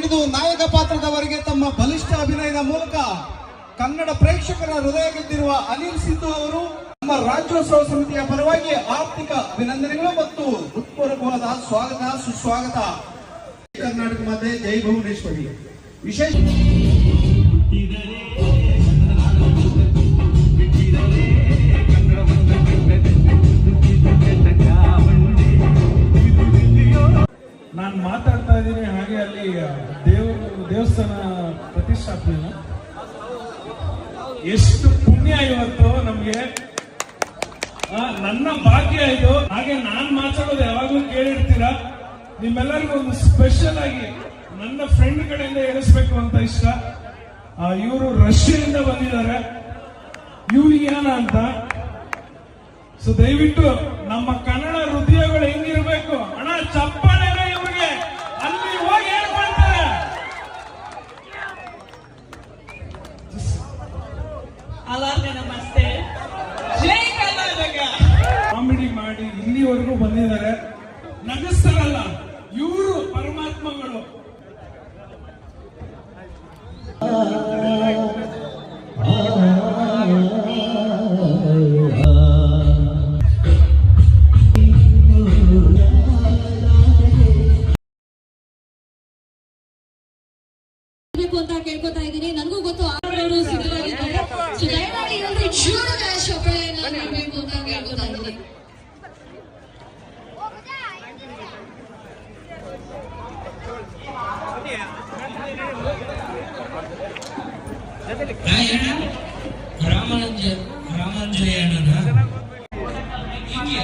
ಹಿಡಿದು ನಾಯಕ ಪಾತ್ರದವರೆಗೆ ತಮ್ಮ ಬಲಿಷ್ಠ ಅಭಿನಯದ ಮೂಲಕ ಕನ್ನಡ ಪ್ರೇಕ್ಷಕರ ಹೃದಯ ಗೆದ್ದಿರುವ ಅನಿಲ್ ಸಿದ್ದು ಅವರು ನಮ್ಮ ರಾಜ್ಯೋತ್ಸವ ಸಮಿತಿಯ ಪರವಾಗಿ ಆರ್ಥಿಕ ಅಭಿನಂದನೆಗಳು ಮತ್ತು ಹೃತ್ಪೂರ್ವಕವಾದ ಸ್ವಾಗತ ಸುಸ್ವಾಗತ. ಕರ್ನಾಟಕ ಮಾತೆ ಜೈ ಭುವನೇಶ್ವರಿ. ವಿಶೇಷ ನಾನು ಮಾತಾಡ್ತಾ ಇದ್ದೀನಿ. ಹಾಗೆ ಅಲ್ಲಿ ದೇವಸ್ಥಾನ ಪ್ರತಿಷ್ಠಾಪನೆ ಎಷ್ಟು ಪುಣ್ಯ ಇವತ್ತು ನಮ್ಗೆ, ನನ್ನ ಭಾಗ್ಯ ಇದು. ಹಾಗೆ ನಾನ್ ಮಾತಾಡೋದು ಯಾವಾಗ್ಲೂ ಕೇಳಿರ್ತೀರಾ. ನಿಮ್ಮೆಲ್ಲರಿಗೂ ಒಂದು ಸ್ಪೆಷಲ್ ಆಗಿ ನನ್ನ ಫ್ರೆಂಡ್ ಕಡೆಯಿಂದ ಹೇಳಿಸ್ಬೇಕು ಅಂತ ಇಷ್ಟ. ಇವರು ರಷ್ಯಾದಿಂದ ಬಂದಿದ್ದಾರೆ, ಯೂಲಿಯಾನ ಅಂತ. ಸೊ ದಯವಿಟ್ಟು ನಮ್ಮ ಕನ್ನಡ ಹೃದಯಗಳು ಹೆಂಗಿರ್ಬೇಕು ಅಣ್ಣ, ಚಪ್ಪಾಳೆ ಇವ್ರಿಗೆ ಅಲ್ಲಿ ಹೋಗಿ ಹೇಳ್ಕೊಳ್ತಾರೆ. ನಮಸ್ತೆ, ಜೈ ಕರ್ನಾಟಕ. ಕಾಮಿಡಿ ಮಾಡಿ ಇಲ್ಲಿವರೆಗೂ ಬಂದಿದ್ದಾರೆ, ನಗಿಸ್ತಾರಲ್ಲ ಇವರು ಪರಮಾತ್ಮಗಳು. ಅಂತ ಕೇಳ್ಕೊತಾ ಇದ್ದೀನಿ. ನನಗೂ ಗೊತ್ತು ಅವರು ಸಿದ್ಧವಾಗಿದ್ದಾರೆ. ಸೊ ದಯಮಾಡಿ ಎಲ್ಲರೂ ಜೋರಾದ ಚಪ್ಪಾಳೆಯನ್ನ ನೀಡಬೇಕು ಅಂತ ಕೇಳ್ಕೊತಾ ಇದ್ದೀನಿ. ರಾಮಾಂಜಯಣ್ಣನ ಹಿಂಗೆ